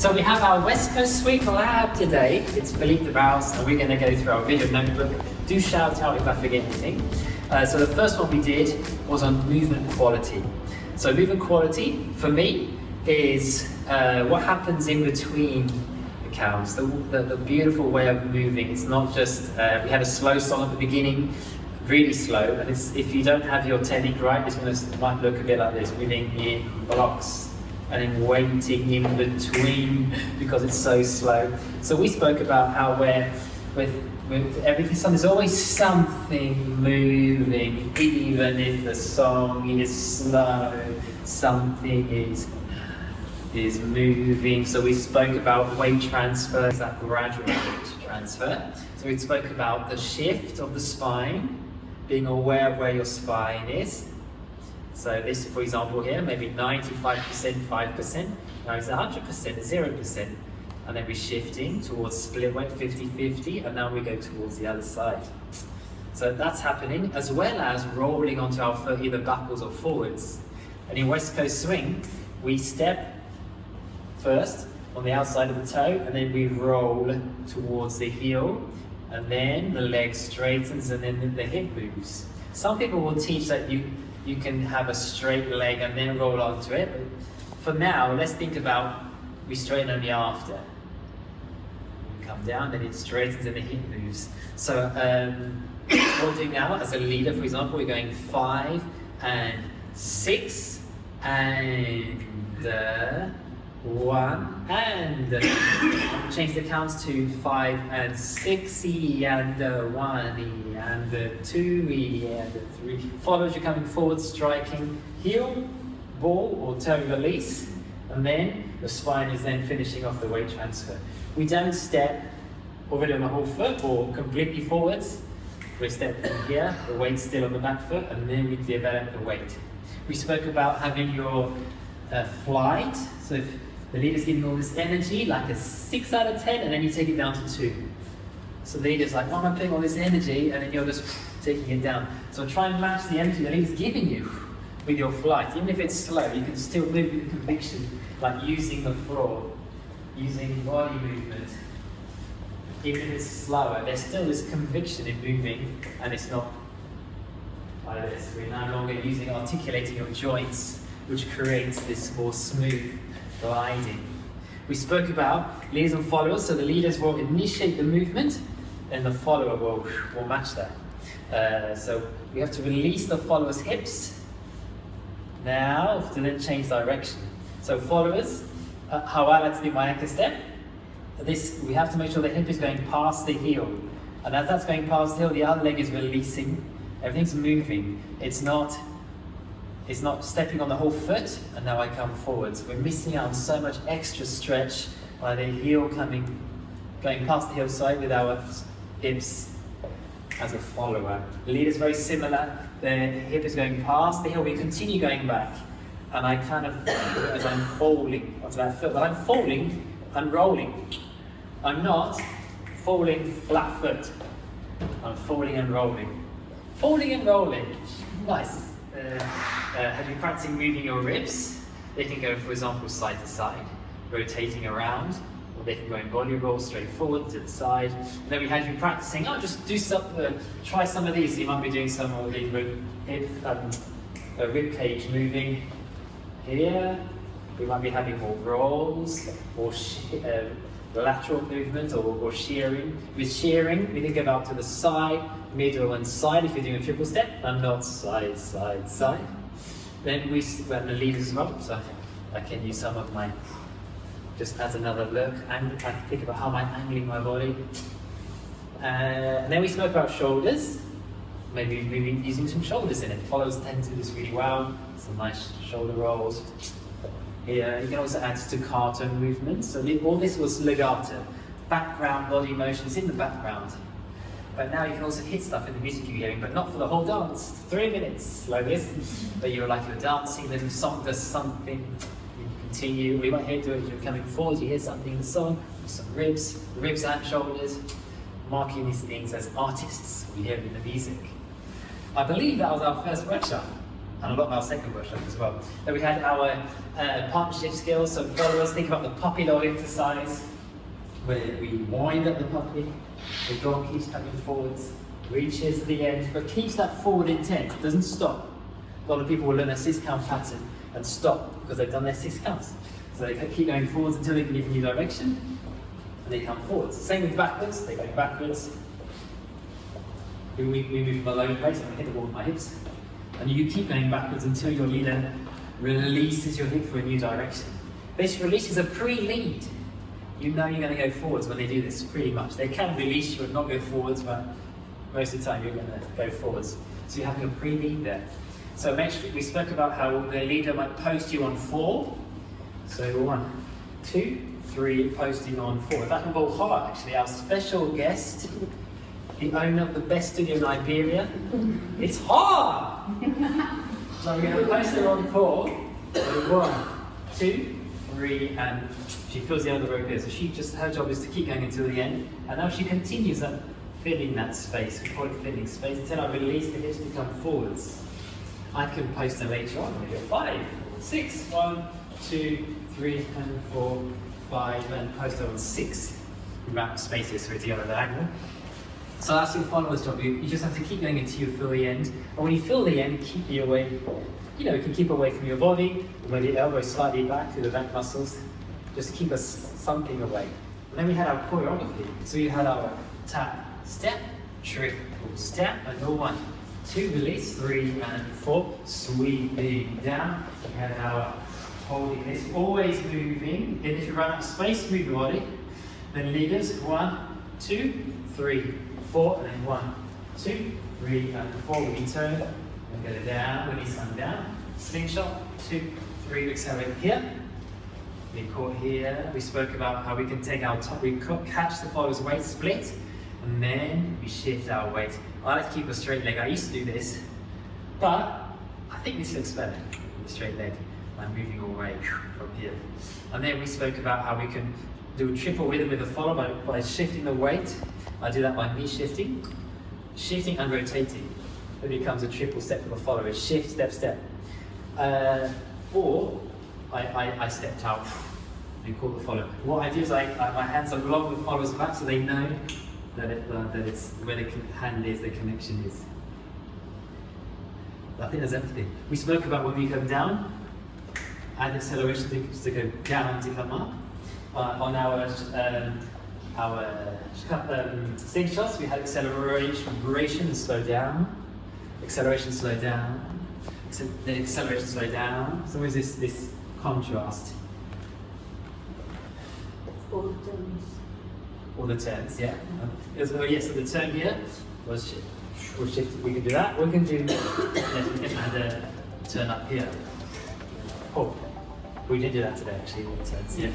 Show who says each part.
Speaker 1: So we have our West Coast Swing Lab today. It's Filipe the Barros, and we're going to go through our video notebook. Do shout out if I forget anything. So the first one we did was on movement quality. So movement quality, for me, is what happens in between the counts, the beautiful way of moving. It's not just, we had a slow song at the beginning, really slow, and if you don't have your technique right, it might look a bit like this, moving in blocks and then waiting in between because it's so slow. So we spoke about how with everything, there's always something moving, even if the song is slow, something is moving. So we spoke about weight transfer, that gradual weight transfer. So we spoke about the shift of the spine, being aware of where your spine is. So this, for example, here, maybe 95%, 5%. Now it's 100%, 0%. And then we're shifting towards split weight, 50-50, and now we go towards the other side. So that's happening, as well as rolling onto our foot either backwards or forwards. And in West Coast Swing, we step first on the outside of the toe, and then we roll towards the heel, and then the leg straightens, and then the hip moves. Some people will teach that you can have a straight leg and then roll onto it, but for now, let's think about we straighten only after. We come down, then it straightens and the hip moves. So what we're doing now, as a leader, for example, we're going 5 and 6 and 1 and change the counts to 5 and 6 and 1 and 2 and 3. Follow as you're coming forward, striking heel, ball or toe release, and then the spine is then finishing off the weight transfer. We don't step already on the whole foot or completely forwards. We step in here, the weight's still on the back foot, and then we develop the weight. We spoke about having your flight. So if the leader's giving all this energy, like a 6 out of 10, and then you take it down to 2. So the leader's like, why am I putting all this energy? And then you're just taking it down. So try and match the energy the leader's giving you with your flight. Even if it's slow, you can still move with conviction, like using the floor, using body movement. Even if it's slower, there's still this conviction in moving, and it's not like this. We're no longer articulating your joints, which creates this more smooth gliding. We spoke about leaders and followers, so the leaders will initiate the movement, and the follower will match that. So we have to release the follower's hips now to then change direction. So followers, how I like to do my anchor step, we have to make sure the hip is going past the heel, and as that's going past the heel, the other leg is releasing. Everything's moving. It's not stepping on the whole foot, and now I come forwards. We're missing out on so much extra stretch by the heel going past the heel side with our hips as a follower. The lead is very similar. The hip is going past the heel. We continue going back, and I kind of as I'm falling onto that foot. But I'm falling, I'm rolling. I'm not falling flat foot. I'm falling and rolling. Falling and rolling. Nice. Have you practicing moving your ribs? They can go, for example, side to side, rotating around, or they can go in body roll straight forward to the side. And then we had you practicing, just do try some of these. You might be doing some of the rib cage moving here. We might be having more rolls, or lateral movement, or shearing. With shearing, we think about to the side, middle and side if you're doing a triple step, and not side, side, side. Then we have the leaders as well, so I can use some of my, just as another look, and I can think about how I'm angling my body. And then we spoke about shoulders, maybe using some shoulders in it. Followers tend to do this really well, some nice shoulder rolls. Here, you can also add staccato movements. So all this was legato, background body motions in the background. But now you can also hit stuff in the music you're hearing, but not for the whole dance. 3 minutes like this, but you're dancing, then the song does something, you continue. We might hear to it, you're coming forward, you hear something in the song, some ribs and shoulders, marking these things as artists, we hear it in the music. I believe that was our first workshop. and a lot of our second workshop as well. Then we had our partnership skills, so followers, think about the puppy dog exercise, where we wind up the puppy, the dog keeps coming forwards, reaches to the end, but keeps that forward intent, doesn't stop. A lot of people will learn a 6-count pattern and stop because they've done their 6 counts. So they keep going forwards until they can give a new direction, and they come forwards. Same with backwards, they go backwards. We move from a low place, I'm going to hit the wall with my hips. And you keep going backwards until your leader releases your hip for a new direction. This release is a pre-lead. You know you're going to go forwards when they do this, pretty much. They can release you and not go forwards, but most of the time you're going to go forwards. So you're having a pre-lead there. So we spoke about how the leader might post you on 4. So 1, 2, 3, posting on 4. That can go hard, actually. Our special guest, the owner of the best studio in Iberia. It's hard! So we're going to post her on 4. So 1, 2, 3, and she feels the other rope here. So her job is to keep going until the end. And now she continues up filling that space. We call it filling space until I release the hips to come forwards. I can post her later on. We go 5, 6, 1, 2, 3, and 4, 5, and post her on 6 wrap spaces for the other angle. So that's your follower's job. You just have to keep going until you feel the end. And when you feel the end, keep you away. You can keep away from your body, maybe elbows slightly back through the back muscles. Just keep us something away. And then we had our choreography. So you had our tap, step, triple step, and go 1, 2, release, 3, and 4, sweeping down. We had our holding this, always moving. And if you run out of space, move your body. Then leaders, 1, 2, 3, 4, and then 1, 2, 3, and 4. We turn, and get it down, release some down. Slingshot, 2, 3, accelerate here. We caught here. We spoke about how we can take our top, we catch the follower's weight, split, and then we shift our weight. I like to keep a straight leg. I used to do this, but I think this looks better with a straight leg. I'm moving away from here. And then we spoke about how we can do a triple rhythm with the follower by shifting the weight. I do that by me shifting and rotating. It becomes a triple step for the follower. Shift, step, step. Or I stepped out and caught the follower. What I do is my hands are along the follower's back so they know that it's where the hand is, the connection is. I think that's everything. We spoke about when we come down, add acceleration to go down to come up. On our slingshots, we had acceleration and slow down, acceleration, slow down, then acceleration, slow down. So there's this contrast. All the turns, yeah. So the turn here was shift. We can do that. We can do we can add a turn up here. Oh, we did do that today actually. All the turns, yeah.